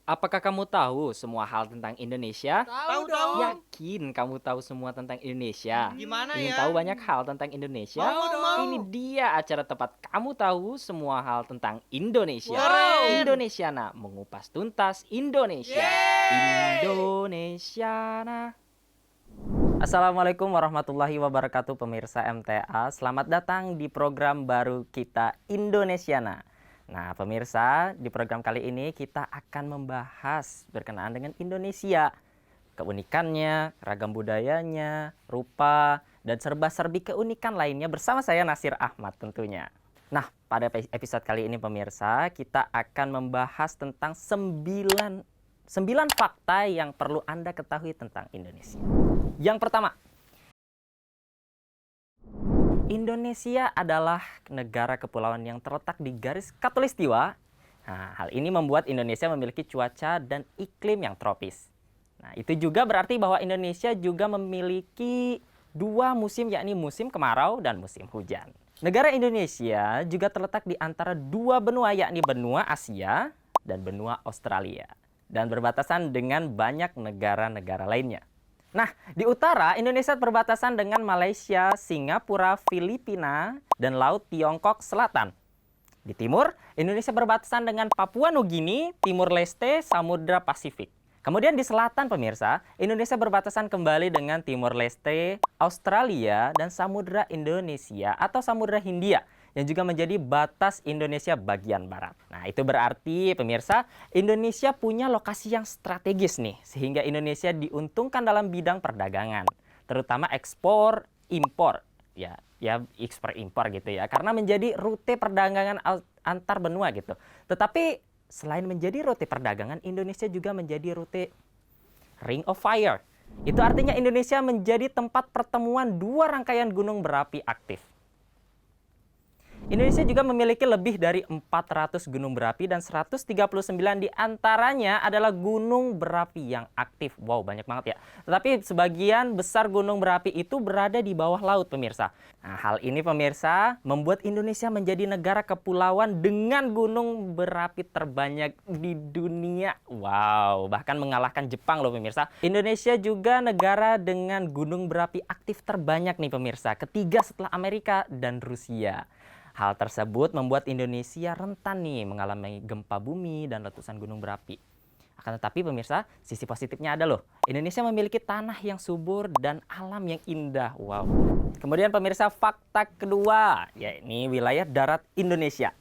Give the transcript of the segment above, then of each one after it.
Apakah kamu tahu semua hal tentang Indonesia? Tahu dong. Yakin kamu tahu semua tentang Indonesia? Gimana Ingin ya? tahu banyak hal tentang Indonesia? Mau dong. Ini dia acara tepat kamu tahu semua hal tentang Indonesia. Keren. Indonesiana mengupas tuntas Indonesia. Yeay. Indonesiana. Assalamualaikum warahmatullahi wabarakatuh pemirsa MTA. Selamat datang di program baru kita Indonesiana. Nah pemirsa, di program kali ini kita akan membahas berkenaan dengan Indonesia. Keunikannya, ragam budayanya, rupa, dan serba-serbi keunikan lainnya bersama saya Nasir Ahmad tentunya. Nah pada episode kali ini pemirsa, kita akan membahas tentang 9 fakta yang perlu Anda ketahui tentang Indonesia. Yang pertama, Indonesia adalah negara kepulauan yang terletak di garis khatulistiwa. Nah, hal ini membuat Indonesia memiliki cuaca dan iklim yang tropis. Nah, itu juga berarti bahwa Indonesia juga memiliki dua musim, yakni musim kemarau dan musim hujan. Negara Indonesia juga terletak di antara dua benua, yakni benua Asia dan benua Australia, dan berbatasan dengan banyak negara-negara lainnya. Nah, di utara, Indonesia berbatasan dengan Malaysia, Singapura, Filipina, dan Laut Tiongkok Selatan. Di timur, Indonesia berbatasan dengan Papua Nugini, Timur Leste, Samudra Pasifik. Kemudian di selatan, pemirsa, Indonesia berbatasan kembali dengan Timur Leste, Australia, dan Samudra Indonesia atau Samudra Hindia, yang juga menjadi batas Indonesia bagian barat. Nah, itu berarti pemirsa, Indonesia punya lokasi yang strategis nih, sehingga Indonesia diuntungkan dalam bidang perdagangan, terutama ekspor impor. Ya ekspor impor gitu ya, karena menjadi rute perdagangan antar benua gitu. Tetapi selain menjadi rute perdagangan, Indonesia juga menjadi rute Ring of Fire. Itu artinya Indonesia menjadi tempat pertemuan dua rangkaian gunung berapi aktif. Indonesia juga memiliki lebih dari 400 gunung berapi dan 139 diantaranya adalah gunung berapi yang aktif. Wow, banyak banget ya. Tetapi sebagian besar gunung berapi itu berada di bawah laut, pemirsa. Nah, hal ini pemirsa membuat Indonesia menjadi negara kepulauan dengan gunung berapi terbanyak di dunia. Wow, bahkan mengalahkan Jepang loh pemirsa. Indonesia juga negara dengan gunung berapi aktif terbanyak nih pemirsa. Ketiga setelah Amerika dan Rusia. Hal tersebut membuat Indonesia rentan nih mengalami gempa bumi dan letusan gunung berapi. Akan tetapi pemirsa, sisi positifnya ada loh. Indonesia memiliki tanah yang subur dan alam yang indah. Wow. Kemudian pemirsa, fakta kedua, yakni wilayah darat Indonesia.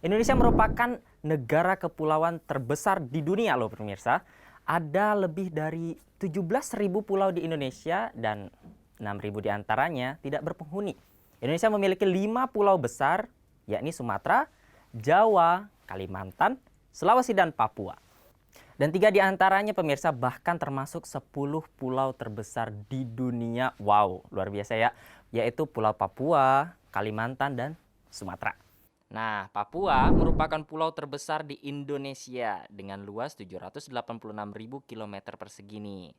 Indonesia merupakan negara kepulauan terbesar di dunia loh pemirsa. Ada lebih dari 17.000 pulau di Indonesia dan 6.000 diantaranya tidak berpenghuni. Indonesia memiliki 5 pulau besar, yakni Sumatera, Jawa, Kalimantan, Sulawesi, dan Papua. Dan 3 diantaranya pemirsa bahkan termasuk 10 pulau terbesar di dunia. Wow, luar biasa ya. Yaitu Pulau Papua, Kalimantan, dan Sumatera. Nah, Papua merupakan pulau terbesar di Indonesia dengan luas 786.000 km persegi nih.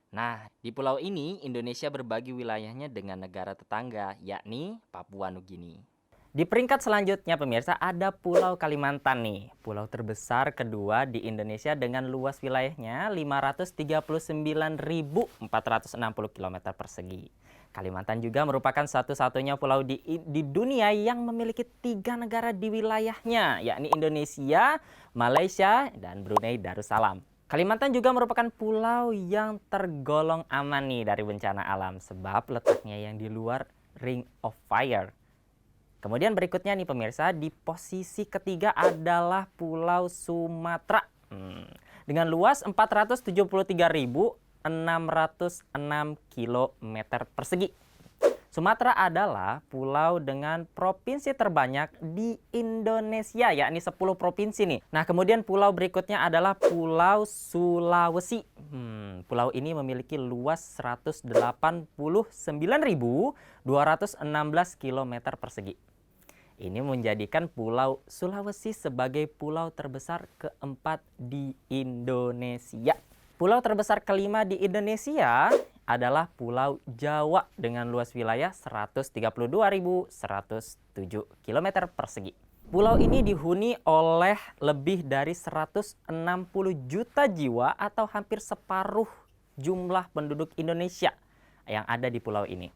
Nah, di pulau ini Indonesia berbagi wilayahnya dengan negara tetangga, yakni Papua Nugini. Di peringkat selanjutnya pemirsa ada Pulau Kalimantan nih, pulau terbesar kedua di Indonesia dengan luas wilayahnya 539.460 km persegi. Kalimantan juga merupakan satu-satunya pulau di dunia yang memiliki 3 negara di wilayahnya, yakni Indonesia, Malaysia, dan Brunei Darussalam. Kalimantan juga merupakan pulau yang tergolong aman nih dari bencana alam sebab letaknya yang di luar Ring of Fire. Kemudian berikutnya nih pemirsa, di posisi ketiga adalah Pulau Sumatera dengan luas 473.606 km persegi. Sumatera adalah pulau dengan provinsi terbanyak di Indonesia, yakni 10 provinsi nih. Nah, kemudian pulau berikutnya adalah Pulau Sulawesi. Pulau ini memiliki luas 189.216 km persegi. Ini menjadikan Pulau Sulawesi sebagai pulau terbesar keempat di Indonesia. Pulau terbesar kelima di Indonesia adalah Pulau Jawa dengan luas wilayah 132.107 km persegi. Pulau ini dihuni oleh lebih dari 160 juta jiwa atau hampir separuh jumlah penduduk Indonesia yang ada di pulau ini.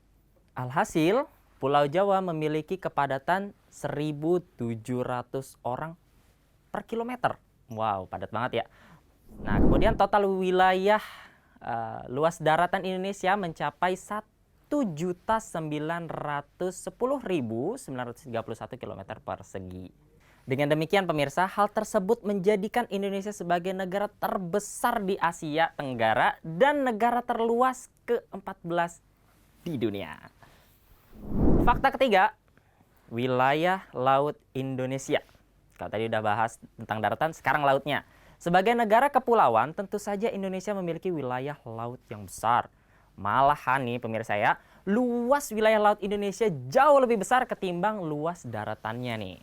Alhasil, Pulau Jawa memiliki kepadatan 1.700 orang per kilometer. Wow, padat banget ya. Nah, kemudian total wilayah luas daratan Indonesia mencapai 1.910.931 km persegi. Dengan demikian pemirsa, hal tersebut menjadikan Indonesia sebagai negara terbesar di Asia Tenggara dan negara terluas ke-14 di dunia. Fakta ketiga, wilayah laut Indonesia. Kalau tadi udah bahas tentang daratan, sekarang lautnya. Sebagai negara kepulauan, tentu saja Indonesia memiliki wilayah laut yang besar. Malahan nih pemirsa ya, luas wilayah laut Indonesia jauh lebih besar ketimbang luas daratannya nih.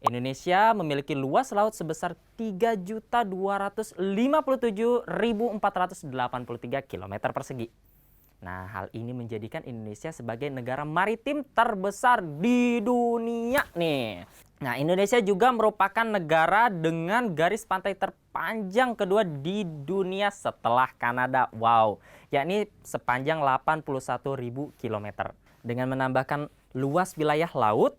Indonesia memiliki luas laut sebesar 3.257.483 km persegi. Nah, hal ini menjadikan Indonesia sebagai negara maritim terbesar di dunia nih. Nah, Indonesia juga merupakan negara dengan garis pantai terpanjang kedua di dunia setelah Kanada. Wow, yakni sepanjang 81.000 km. Dengan menambahkan luas wilayah laut,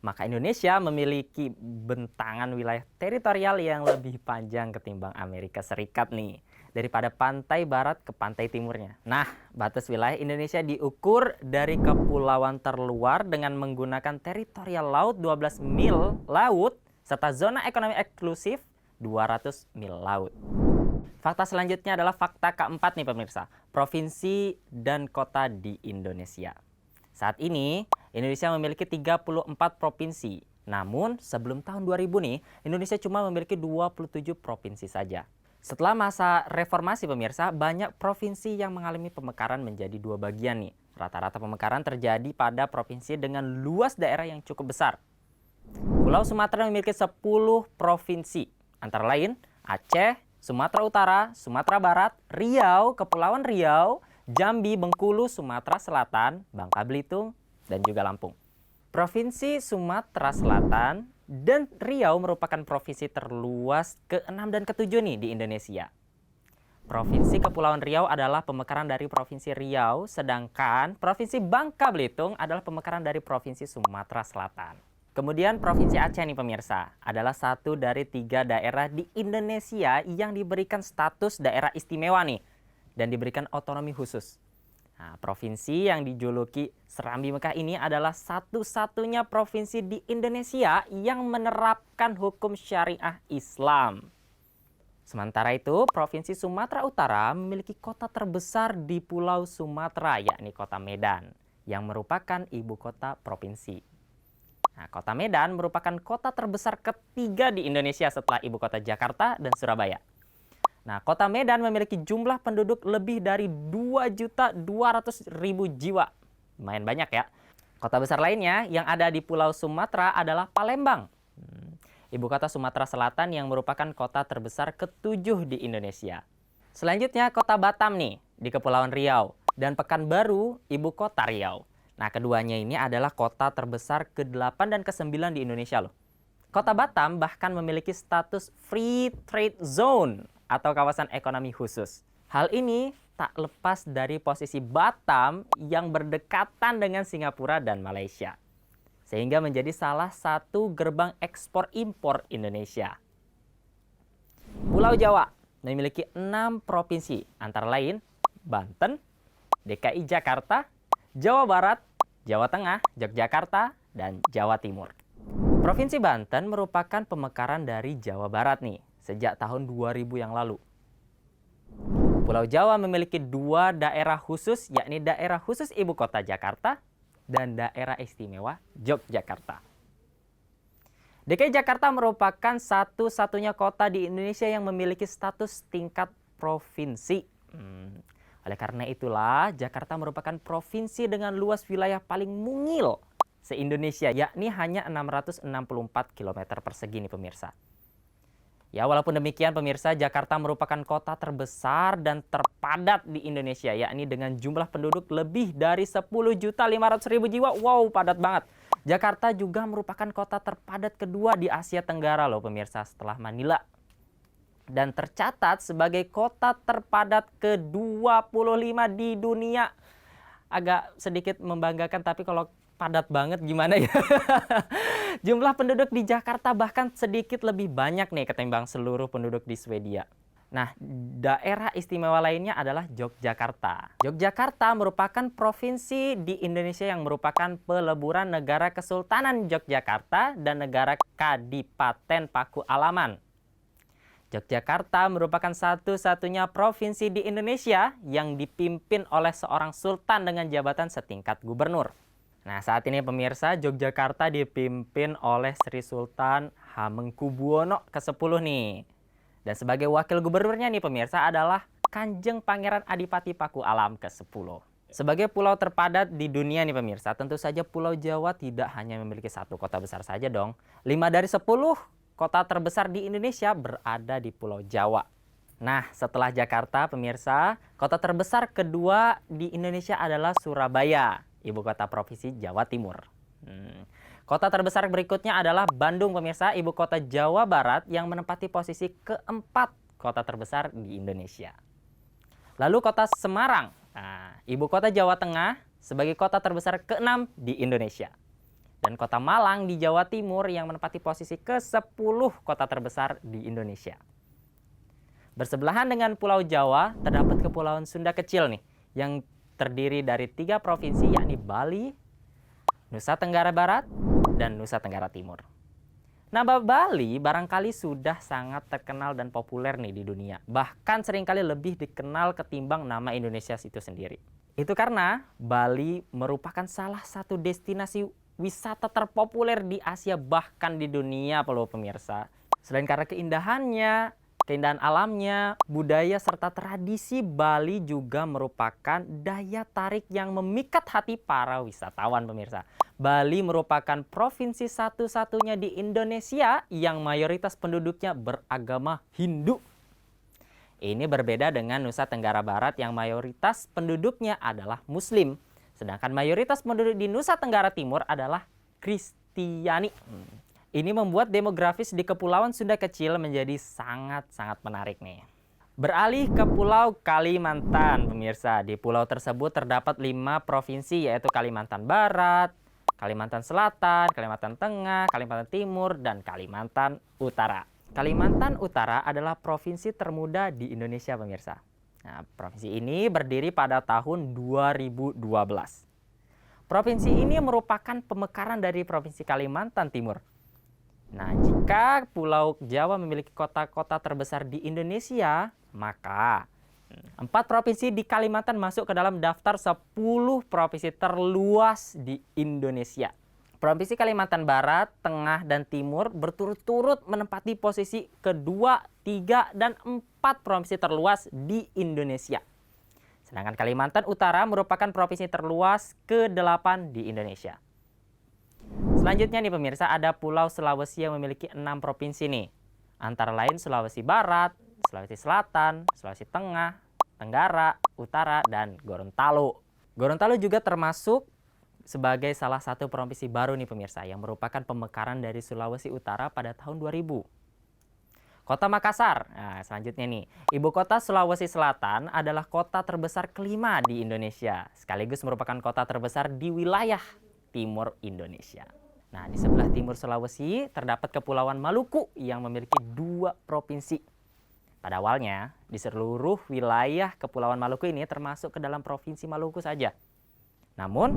maka Indonesia memiliki bentangan wilayah teritorial yang lebih panjang ketimbang Amerika Serikat nih. Daripada pantai barat ke pantai timurnya. Nah, batas wilayah Indonesia diukur dari kepulauan terluar dengan menggunakan teritorial laut 12 mil laut serta zona ekonomi eksklusif 200 mil laut. Fakta selanjutnya adalah fakta keempat nih pemirsa, provinsi dan kota di Indonesia. Saat ini, Indonesia memiliki 34 provinsi. Namun, sebelum tahun 2000 nih, Indonesia cuma memiliki 27 provinsi saja. Setelah masa reformasi pemirsa, banyak provinsi yang mengalami pemekaran menjadi dua bagian nih. Rata-rata pemekaran terjadi pada provinsi dengan luas daerah yang cukup besar. Pulau Sumatera memiliki 10 provinsi, antara lain Aceh, Sumatera Utara, Sumatera Barat, Riau, Kepulauan Riau, Jambi, Bengkulu, Sumatera Selatan, Bangka Belitung, dan juga Lampung. Provinsi Sumatera Selatan dan Riau merupakan provinsi terluas ke-6 dan ke-7 nih di Indonesia. Provinsi Kepulauan Riau adalah pemekaran dari Provinsi Riau, sedangkan Provinsi Bangka Belitung adalah pemekaran dari Provinsi Sumatera Selatan. Kemudian Provinsi Aceh nih pemirsa, adalah satu dari 3 daerah di Indonesia yang diberikan status daerah istimewa nih, dan diberikan otonomi khusus. Nah, provinsi yang dijuluki Serambi Mekah ini adalah satu-satunya provinsi di Indonesia yang menerapkan hukum syariah Islam. Sementara itu, Provinsi Sumatera Utara memiliki kota terbesar di Pulau Sumatera, yakni Kota Medan, yang merupakan ibu kota provinsi. Nah, Kota Medan merupakan kota terbesar ketiga di Indonesia setelah ibu kota Jakarta dan Surabaya. Nah, Kota Medan memiliki jumlah penduduk lebih dari 2.200.000 jiwa. Lumayan banyak ya. Kota besar lainnya yang ada di Pulau Sumatera adalah Palembang. Ibu kota Sumatera Selatan yang merupakan kota terbesar ke-7 di Indonesia. Selanjutnya Kota Batam nih di Kepulauan Riau dan Pekanbaru ibu kota Riau. Nah, keduanya ini adalah kota terbesar ke-8 dan ke-9 di Indonesia loh. Kota Batam bahkan memiliki status Free Trade Zone atau kawasan ekonomi khusus. Hal ini tak lepas dari posisi Batam yang berdekatan dengan Singapura dan Malaysia, sehingga menjadi salah satu gerbang ekspor impor Indonesia. Pulau Jawa memiliki 6 provinsi, antara lain Banten, DKI Jakarta, Jawa Barat, Jawa Tengah, Yogyakarta, dan Jawa Timur. Provinsi Banten merupakan pemekaran dari Jawa Barat nih, sejak tahun 2000 yang lalu. Pulau Jawa memiliki 2 daerah khusus, yakni daerah khusus ibu kota Jakarta dan daerah istimewa Yogyakarta. DKI Jakarta merupakan satu-satunya kota di Indonesia yang memiliki status tingkat provinsi. Oleh karena itulah, Jakarta merupakan provinsi dengan luas wilayah paling mungil se-Indonesia, yakni hanya 664 km persegi nih pemirsa. Ya, walaupun demikian pemirsa, Jakarta merupakan kota terbesar dan terpadat di Indonesia, yakni dengan jumlah penduduk lebih dari 10.500.000 jiwa. Wow, padat banget. Jakarta juga merupakan kota terpadat kedua di Asia Tenggara loh pemirsa setelah Manila. Dan tercatat sebagai kota terpadat ke-25 di dunia. Agak sedikit membanggakan, tapi kalau padat banget gimana ya? Jumlah penduduk di Jakarta bahkan sedikit lebih banyak nih ketimbang seluruh penduduk di Swedia. Nah, daerah istimewa lainnya adalah Yogyakarta. Yogyakarta merupakan provinsi di Indonesia yang merupakan peleburan negara Kesultanan Yogyakarta dan negara Kadipaten Pakualaman. Yogyakarta merupakan satu-satunya provinsi di Indonesia yang dipimpin oleh seorang sultan dengan jabatan setingkat gubernur. Nah, saat ini pemirsa, Yogyakarta dipimpin oleh Sri Sultan Hamengkubuwono ke-10 nih. Dan sebagai wakil gubernurnya nih pemirsa adalah Kanjeng Pangeran Adipati Pakualam ke-10. Sebagai pulau terpadat di dunia nih pemirsa, tentu saja Pulau Jawa tidak hanya memiliki satu kota besar saja dong. 5 dari 10 kota terbesar di Indonesia berada di Pulau Jawa. Nah, setelah Jakarta pemirsa, kota terbesar kedua di Indonesia adalah Surabaya, ibu kota provinsi Jawa Timur. Kota terbesar berikutnya adalah Bandung pemirsa, ibu kota Jawa Barat yang menempati posisi keempat kota terbesar di Indonesia. Lalu kota Semarang, ibu kota Jawa Tengah sebagai kota terbesar ke-6 di Indonesia. Dan kota Malang di Jawa Timur yang menempati posisi ke-10 kota terbesar di Indonesia. Bersebelahan dengan Pulau Jawa terdapat Kepulauan Sunda kecil nih yang terdiri dari 3 provinsi yakni Bali, Nusa Tenggara Barat, dan Nusa Tenggara Timur. Nama Bali barangkali sudah sangat terkenal dan populer nih di dunia. Bahkan seringkali lebih dikenal ketimbang nama Indonesia itu sendiri. Itu karena Bali merupakan salah satu destinasi wisata terpopuler di Asia bahkan di dunia pemirsa. Selain karena keindahannya, keindahan alamnya, budaya serta tradisi, Bali juga merupakan daya tarik yang memikat hati para wisatawan pemirsa. Bali merupakan provinsi satu-satunya di Indonesia yang mayoritas penduduknya beragama Hindu. Ini berbeda dengan Nusa Tenggara Barat yang mayoritas penduduknya adalah Muslim. Sedangkan mayoritas penduduk di Nusa Tenggara Timur adalah Kristiani. Ini membuat demografis di Kepulauan Sunda kecil menjadi sangat-sangat menarik nih. Beralih ke Pulau Kalimantan, pemirsa. Di pulau tersebut terdapat 5 provinsi yaitu Kalimantan Barat, Kalimantan Selatan, Kalimantan Tengah, Kalimantan Timur, dan Kalimantan Utara. Kalimantan Utara adalah provinsi termuda di Indonesia, pemirsa. Nah, provinsi ini berdiri pada tahun 2012. Provinsi ini merupakan pemekaran dari Provinsi Kalimantan Timur. Nah, jika Pulau Jawa memiliki kota-kota terbesar di Indonesia, maka 4 provinsi di Kalimantan masuk ke dalam daftar 10 provinsi terluas di Indonesia. Provinsi Kalimantan Barat, Tengah, dan Timur berturut-turut menempati posisi kedua, 3, dan 4 provinsi terluas di Indonesia. Sedangkan Kalimantan Utara merupakan provinsi terluas ke-8 di Indonesia. Selanjutnya nih pemirsa, ada Pulau Sulawesi yang memiliki 6 provinsi nih. Antara lain Sulawesi Barat, Sulawesi Selatan, Sulawesi Tengah, Tenggara, Utara, dan Gorontalo. Gorontalo juga termasuk sebagai salah satu provinsi baru nih pemirsa yang merupakan pemekaran dari Sulawesi Utara pada tahun 2000. Kota Makassar, nah selanjutnya nih, ibu kota Sulawesi Selatan adalah kota terbesar kelima di Indonesia, sekaligus merupakan kota terbesar di wilayah timur Indonesia. Nah, di sebelah timur Sulawesi terdapat Kepulauan Maluku yang memiliki 2 provinsi. Pada awalnya, di seluruh wilayah Kepulauan Maluku ini termasuk ke dalam Provinsi Maluku saja. Namun,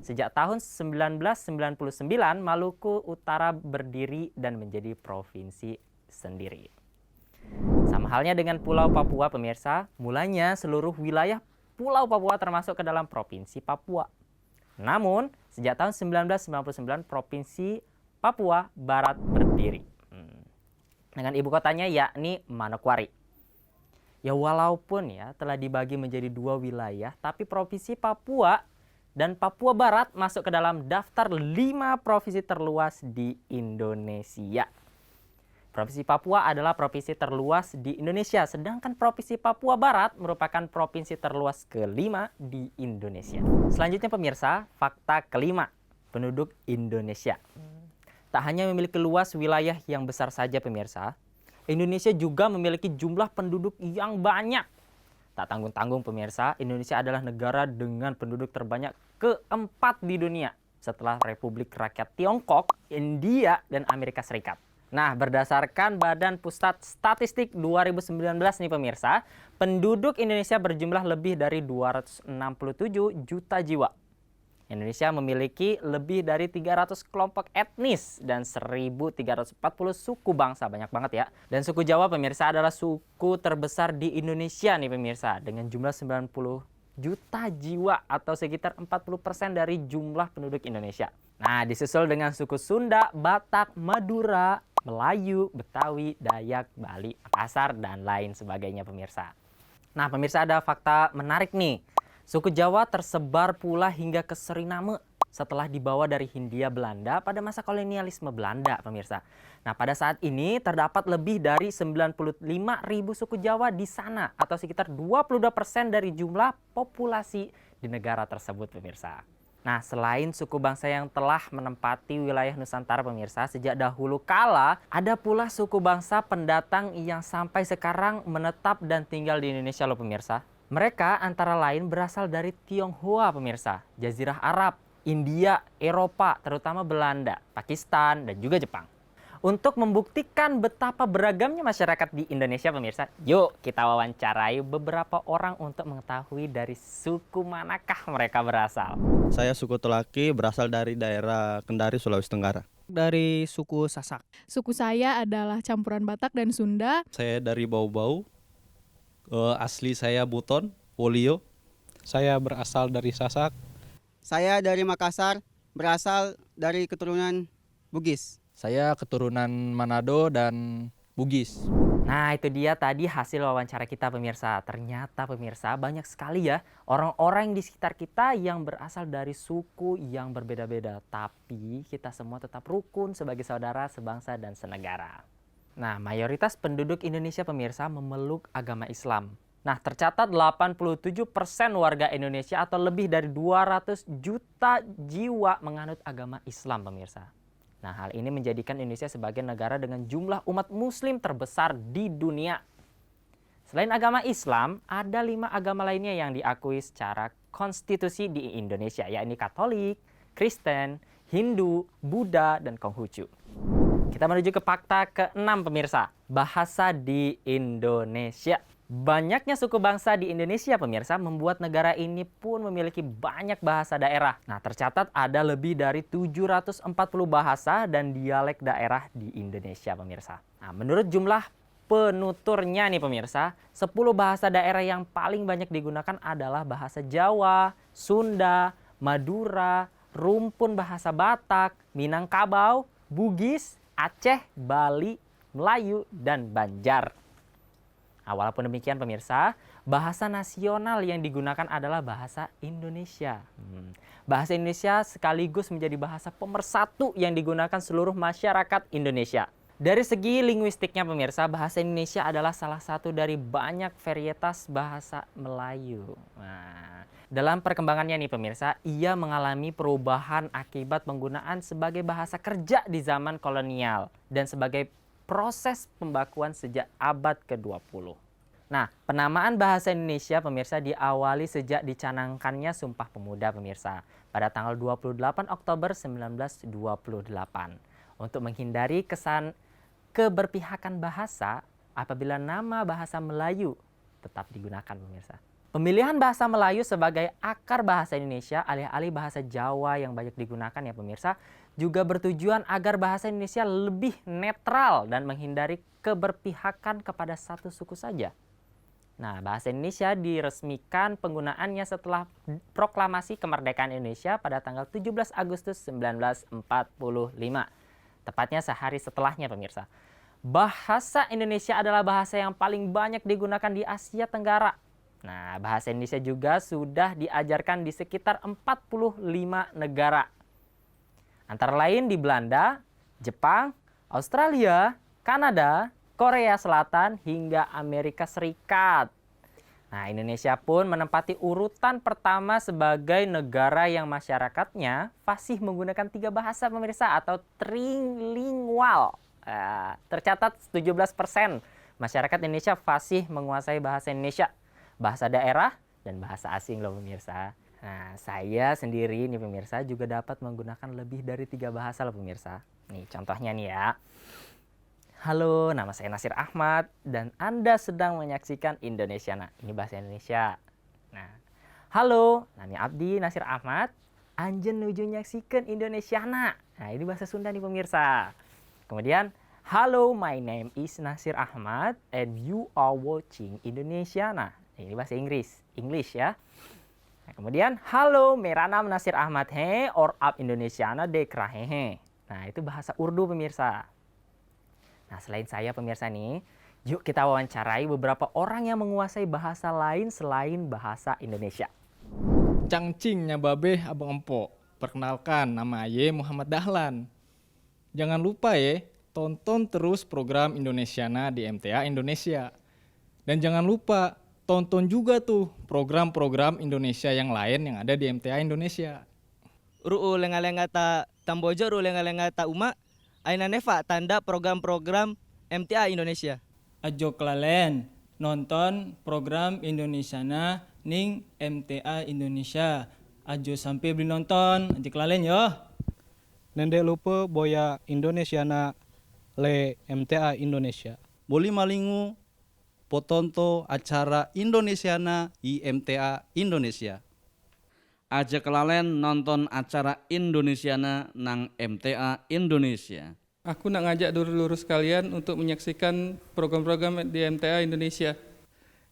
sejak tahun 1999, Maluku Utara berdiri dan menjadi provinsi sendiri. Sama halnya dengan Pulau Papua, pemirsa, mulanya seluruh wilayah Pulau Papua termasuk ke dalam Provinsi Papua. Namun, sejak tahun 1999, Provinsi Papua Barat berdiri. Dengan ibu kotanya yakni Manokwari. Ya walaupun ya telah dibagi menjadi 2 wilayah, tapi Provinsi Papua dan Papua Barat masuk ke dalam daftar 5 provinsi terluas di Indonesia. Provinsi Papua adalah provinsi terluas di Indonesia, sedangkan Provinsi Papua Barat merupakan provinsi terluas ke-5 di Indonesia. Selanjutnya pemirsa, fakta kelima. penduduk Indonesia. Tak hanya memiliki luas wilayah yang besar saja pemirsa, Indonesia juga memiliki jumlah penduduk yang banyak. Tak tanggung-tanggung pemirsa, Indonesia adalah negara dengan penduduk terbanyak keempat di dunia setelah Republik Rakyat Tiongkok, India, dan Amerika Serikat. Nah, berdasarkan Badan Pusat Statistik 2019 nih pemirsa, penduduk Indonesia berjumlah lebih dari 267 juta jiwa. Indonesia memiliki lebih dari 300 kelompok etnis dan 1.340 suku bangsa. Banyak banget ya. Dan suku Jawa pemirsa adalah suku terbesar di Indonesia nih pemirsa. Dengan jumlah 90 juta jiwa atau sekitar 40% dari jumlah penduduk Indonesia. Nah, disusul dengan suku Sunda, Batak, Madura, Melayu, Betawi, Dayak, Bali, Makassar, dan lain sebagainya pemirsa. Nah, pemirsa ada fakta menarik nih. Suku Jawa tersebar pula hingga ke Suriname setelah dibawa dari Hindia Belanda pada masa kolonialisme Belanda, pemirsa. Nah, pada saat ini terdapat lebih dari 95.000 suku Jawa di sana atau sekitar 22% dari jumlah populasi di negara tersebut, pemirsa. Nah, selain suku bangsa yang telah menempati wilayah Nusantara, pemirsa, sejak dahulu kala ada pula suku bangsa pendatang yang sampai sekarang menetap dan tinggal di Indonesia loh, pemirsa. Mereka antara lain berasal dari Tionghoa pemirsa, Jazirah Arab, India, Eropa, terutama Belanda, Pakistan, dan juga Jepang. Untuk membuktikan betapa beragamnya masyarakat di Indonesia pemirsa, yuk kita wawancarai beberapa orang untuk mengetahui dari suku manakah mereka berasal. Saya suku Telaki, berasal dari daerah Kendari, Sulawesi Tenggara. Dari suku Sasak. Suku saya adalah campuran Batak dan Sunda. Saya dari Bau-Bau, asli saya Buton, Wolio. Saya berasal dari Sasak. Saya dari Makassar, berasal dari keturunan Bugis. Saya keturunan Manado dan Bugis. Nah, itu dia tadi hasil wawancara kita pemirsa. Ternyata pemirsa banyak sekali ya orang-orang di sekitar kita yang berasal dari suku yang berbeda-beda. Tapi kita semua tetap rukun sebagai saudara, sebangsa, dan senegara. Nah, mayoritas penduduk Indonesia pemirsa memeluk agama Islam. Nah, tercatat 87% warga Indonesia atau lebih dari 200 juta jiwa menganut agama Islam pemirsa. Nah, hal ini menjadikan Indonesia sebagai negara dengan jumlah umat muslim terbesar di dunia. Selain agama Islam, ada 5 agama lainnya yang diakui secara konstitusi di Indonesia, yakni Katolik, Kristen, Hindu, Buddha, dan Konghucu. Kita menuju ke fakta ke-6 pemirsa, bahasa di Indonesia. Banyaknya suku bangsa di Indonesia pemirsa membuat negara ini pun memiliki banyak bahasa daerah. Nah, tercatat ada lebih dari 740 bahasa dan dialek daerah di Indonesia pemirsa. Nah, menurut jumlah penuturnya nih pemirsa, 10 bahasa daerah yang paling banyak digunakan adalah bahasa Jawa, Sunda, Madura, rumpun bahasa Batak, Minangkabau, Bugis, Aceh, Bali, Melayu, dan Banjar. Nah, walaupun demikian pemirsa, bahasa nasional yang digunakan adalah bahasa Indonesia. Bahasa Indonesia sekaligus menjadi bahasa pemersatu yang digunakan seluruh masyarakat Indonesia. Dari segi linguistiknya pemirsa, bahasa Indonesia adalah salah satu dari banyak varietas bahasa Melayu. Nah, dalam perkembangannya nih pemirsa, ia mengalami perubahan akibat penggunaan sebagai bahasa kerja di zaman kolonial dan sebagai proses pembakuan sejak abad ke-20. Nah, penamaan bahasa Indonesia pemirsa diawali sejak dicanangkannya Sumpah Pemuda pemirsa pada tanggal 28 Oktober 1928. Untuk menghindari kesan keberpihakan bahasa apabila nama bahasa Melayu tetap digunakan pemirsa. Pemilihan bahasa Melayu sebagai akar bahasa Indonesia alih-alih bahasa Jawa yang banyak digunakan ya pemirsa juga bertujuan agar bahasa Indonesia lebih netral dan menghindari keberpihakan kepada satu suku saja. Nah, bahasa Indonesia diresmikan penggunaannya setelah proklamasi kemerdekaan Indonesia pada tanggal 17 Agustus 1945. Tepatnya sehari setelahnya pemirsa. Bahasa Indonesia adalah bahasa yang paling banyak digunakan di Asia Tenggara. Nah, bahasa Indonesia juga sudah diajarkan di sekitar 45 negara. Antara lain di Belanda, Jepang, Australia, Kanada, Korea Selatan, hingga Amerika Serikat. Nah, Indonesia pun menempati urutan pertama sebagai negara yang masyarakatnya fasih menggunakan 3 bahasa pemirsa atau trilingual. Tercatat 17% masyarakat Indonesia fasih menguasai bahasa Indonesia, bahasa daerah, dan bahasa asing loh pemirsa. Nah, saya sendiri nih pemirsa juga dapat menggunakan lebih dari 3 bahasa loh pemirsa. Nih contohnya nih ya. Halo, nama saya Nasir Ahmad dan Anda sedang menyaksikan Indonesiana. Ini bahasa Indonesia. Nah, halo, nami Abdi Nasir Ahmad. Anjen nuju nyaksikan Indonesiana. Nah, ini bahasa Sunda nih pemirsa. Kemudian, halo, my name is Nasir Ahmad and you are watching Indonesiana. Ini bahasa Inggris, English ya. Nah, kemudian, halo, meranam Nasir Ahmad he or up Indonesiana dekra hehe. Nah, itu bahasa Urdu pemirsa. Nah, selain saya pemirsa nih, yuk kita wawancarai beberapa orang yang menguasai bahasa lain selain bahasa Indonesia. Cangcingnya babeh abang empok. Perkenalkan, nama Aye Muhammad Dahlan. Jangan lupa ya, tonton terus program Indonesiana di MTA Indonesia. Dan jangan lupa, tonton juga tuh program-program Indonesia yang lain yang ada di MTA Indonesia. Ru'u lenga-lenga ta Tambojo, ru'u lenga-lenga ta Uma, Aina Neva tanda program-program MTA Indonesia. Ajo kelalen nonton program Indonesiana ning MTA Indonesia. Ajo sampai beli nonton, aja kelalen yo. Nende lupa boya Indonesiana le MTA Indonesia. Boli malingu potonto acara Indonesiana i MTA Indonesia. Aja kelalen nonton acara Indonesiana nang MTA Indonesia. Aku nak ngajak dulur-dulur sekalian untuk menyaksikan program-program di MTA Indonesia.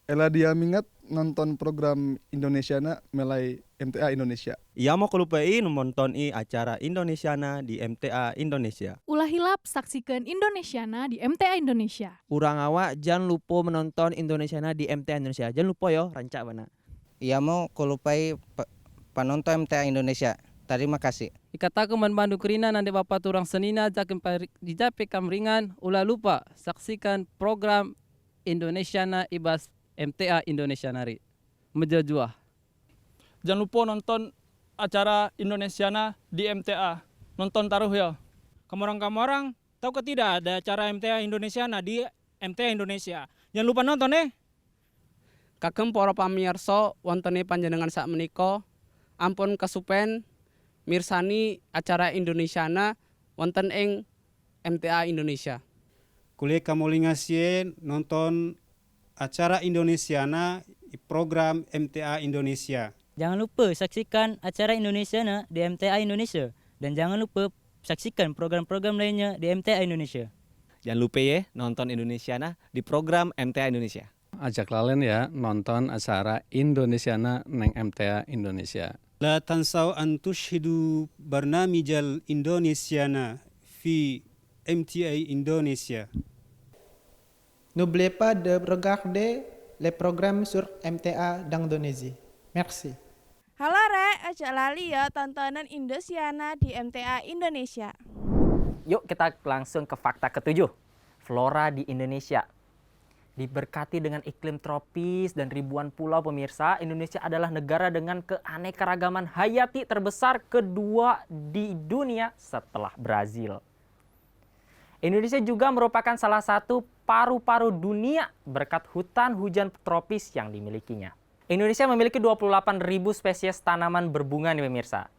Ela dia mingat nonton program Indonesiana melai MTA Indonesia. Ia mau kelupai nonton acara Indonesiana di MTA Indonesia. Ulah hilap saksikan Indonesiana di MTA Indonesia. Urang awak jangan lupa menonton Indonesiana di MTA Indonesia. Jangan lupa yo, rancak mana. Ia mau kelupai penonton MTA Indonesia. Terima kasih. Ikataku manbandu kerina nanti bapak turang senina dijape kamringan. Ulah lupa saksikan program Indonesiana ibas MTA Indonesia nari. Menjajuah. Jangan lupa nonton acara Indonesiana di MTA. Nonton taruh ya. Kamu-orang tahu ke tidak ada acara MTA Indonesiana di MTA Indonesia. Jangan lupa nonton Kagem para pamirsa wontene panjenengan sak menika ampun kesupen mirsani acara Indonesiana wonten ing MTA Indonesia. Kuliah kamulingasien nonton acara Indonesiana program MTA Indonesia. Jangan lupa saksikan acara Indonesiana di MTA Indonesia dan jangan lupa saksikan program-program lainnya di MTA Indonesia. Jangan lupa ya nonton Indonesiana di program MTA Indonesia. Ajak lalen ya nonton acara Indonesiana neng MTA Indonesia. La tansau an tushhidu barnamijal Indonesiana fi MTA Indonesia. N'oubliez pas de regarder les programmes sur MTA d'Indonésie. Merci. Halo Re, ajak lali ya tontonan Indosiana di MTA Indonesia. Yuk kita langsung ke fakta ketujuh. Flora di Indonesia. Diberkati dengan iklim tropis dan ribuan pulau pemirsa, Indonesia adalah negara dengan keanekaragaman hayati terbesar kedua di dunia setelah Brazil. Indonesia juga merupakan salah satu paru-paru dunia berkat hutan hujan tropis yang dimilikinya. Indonesia memiliki 28.000 spesies tanaman berbunga nih pemirsa.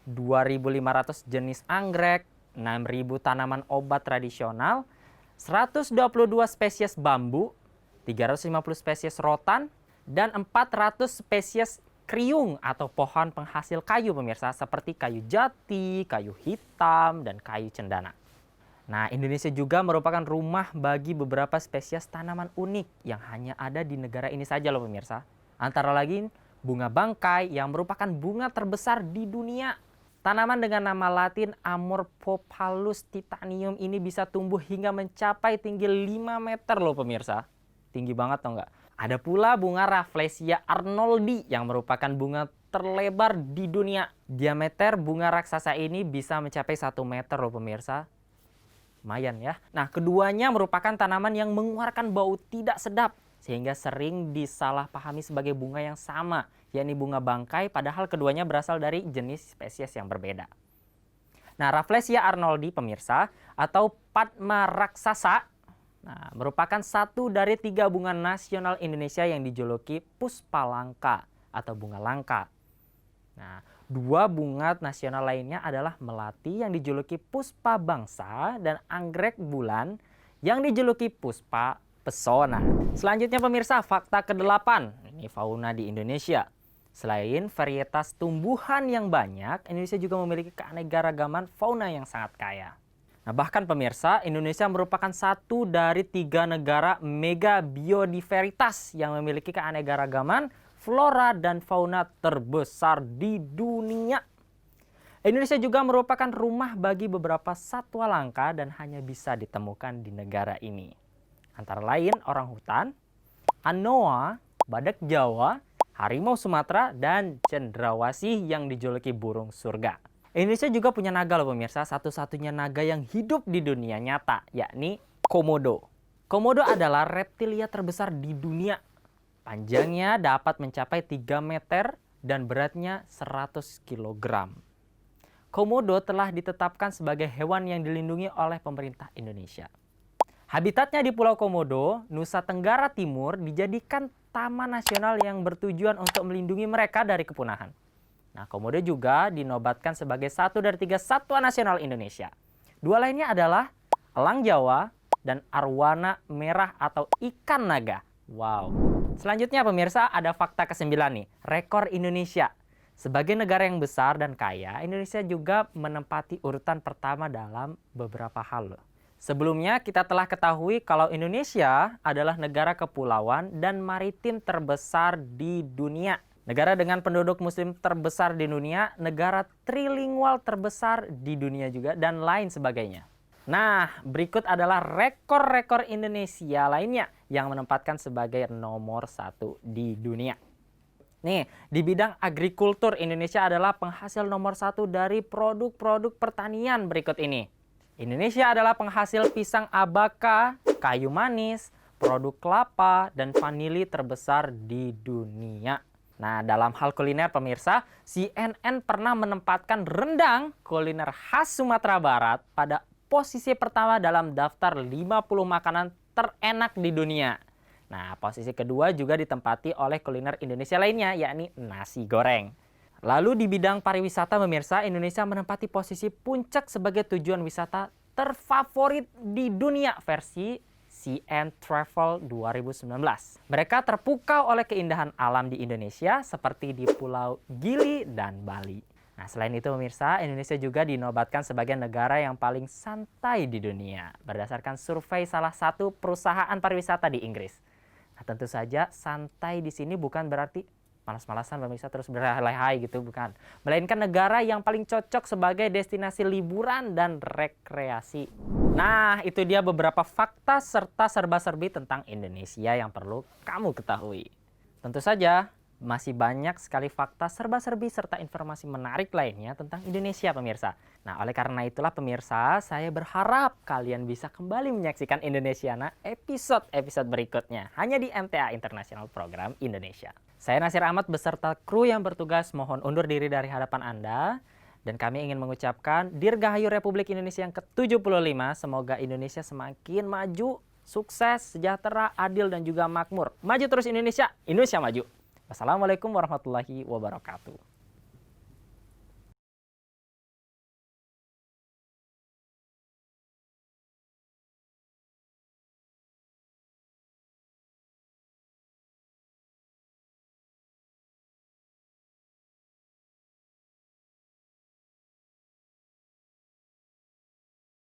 2.500 jenis anggrek, 6.000 tanaman obat tradisional, 122 spesies bambu, 350 spesies rotan, dan 400 spesies kriung atau pohon penghasil kayu pemirsa seperti kayu jati, kayu hitam, dan kayu cendana. Nah, Indonesia juga merupakan rumah bagi beberapa spesies tanaman unik yang hanya ada di negara ini saja loh pemirsa. Antara lain bunga bangkai yang merupakan bunga terbesar di dunia. Tanaman dengan nama latin Amorphopalus titanium ini bisa tumbuh hingga mencapai tinggi 5 meter loh pemirsa. Tinggi banget tau nggak? Ada pula bunga Rafflesia arnoldi yang merupakan bunga terlebar di dunia. Diameter bunga raksasa ini bisa mencapai 1 meter loh pemirsa. Lumayan ya. Nah, keduanya merupakan tanaman yang mengeluarkan bau tidak sedap sehingga sering disalahpahami sebagai bunga yang sama, yakni bunga bangkai, padahal keduanya berasal dari jenis spesies yang berbeda. Nah, Rafflesia arnoldi pemirsa atau Padma raksasa merupakan satu dari 3 bunga nasional Indonesia yang dijuluki Puspa Langka atau bunga langka. Nah, 2 bunga nasional lainnya adalah melati yang dijuluki Puspa Bangsa dan anggrek bulan yang dijuluki Puspa Pesona. Selanjutnya pemirsa, fakta ke-8, ini fauna di Indonesia. Selain varietas tumbuhan yang banyak, Indonesia juga memiliki keanekaragaman fauna yang sangat kaya. Nah, bahkan pemirsa, Indonesia merupakan satu dari 3 negara mega biodiversitas yang memiliki keanekaragaman flora dan fauna terbesar di dunia. Indonesia juga merupakan rumah bagi beberapa satwa langka dan hanya bisa ditemukan di negara ini. Antara lain orang hutan, anoa, badak Jawa, harimau Sumatera, dan cendrawasih yang dijuluki burung surga. Indonesia juga punya naga loh pemirsa, satu-satunya naga yang hidup di dunia nyata, yakni komodo. Komodo adalah reptilia terbesar di dunia. Panjangnya dapat mencapai 3 meter dan beratnya 100 kg. Komodo telah ditetapkan sebagai hewan yang dilindungi oleh pemerintah Indonesia. Habitatnya di Pulau Komodo, Nusa Tenggara Timur dijadikan taman nasional yang bertujuan untuk melindungi mereka dari kepunahan. Nah, komodo juga dinobatkan sebagai satu dari 3 satwa nasional Indonesia. 2 lainnya adalah elang Jawa dan arwana merah atau ikan naga. Wow. Selanjutnya pemirsa, ada fakta ke-9 nih, rekor Indonesia. Sebagai negara yang besar dan kaya, Indonesia juga menempati urutan pertama dalam beberapa hal. Sebelumnya kita telah ketahui kalau Indonesia adalah negara kepulauan dan maritim terbesar di dunia. Negara dengan penduduk muslim terbesar di dunia, negara trilingual terbesar di dunia juga, dan lain sebagainya. Nah, berikut adalah rekor-rekor Indonesia lainnya yang menempatkan sebagai nomor 1 di dunia. Nih, di bidang agrikultur Indonesia adalah penghasil nomor 1 dari produk-produk pertanian berikut ini. Indonesia adalah penghasil pisang abaka, kayu manis, produk kelapa, dan vanili terbesar di dunia. Nah, dalam hal kuliner pemirsa, CNN pernah menempatkan rendang kuliner khas Sumatera Barat pada posisi pertama dalam daftar 50 makanan terenak di dunia. Nah, posisi kedua juga ditempati oleh kuliner Indonesia lainnya, yakni nasi goreng. Lalu di bidang pariwisata pemirsa, Indonesia menempati posisi puncak sebagai tujuan wisata terfavorit di dunia versi CN Travel 2019. Mereka terpukau oleh keindahan alam di Indonesia seperti di Pulau Gili dan Bali. Nah, selain itu pemirsa, Indonesia juga dinobatkan sebagai negara yang paling santai di dunia berdasarkan survei salah satu perusahaan pariwisata di Inggris. Nah, tentu saja santai di sini bukan berarti malas-malasan pemirsa terus berlehai gitu, bukan. Melainkan negara yang paling cocok sebagai destinasi liburan dan rekreasi. Nah, itu dia beberapa fakta serta serba-serbi tentang Indonesia yang perlu kamu ketahui. Tentu saja masih banyak sekali fakta serba-serbi serta informasi menarik lainnya tentang Indonesia pemirsa. Nah, oleh karena itulah pemirsa, saya berharap kalian bisa kembali menyaksikan Indonesiana episode-episode berikutnya hanya di MTA International Program Indonesia. Saya Nasir Ahmad beserta kru yang bertugas mohon undur diri dari hadapan Anda. Dan kami ingin mengucapkan Dirgahayu Republik Indonesia yang ke-75. Semoga Indonesia semakin maju, sukses, sejahtera, adil, dan juga makmur. Maju terus Indonesia, Indonesia maju. Wassalamualaikum warahmatullahi wabarakatuh.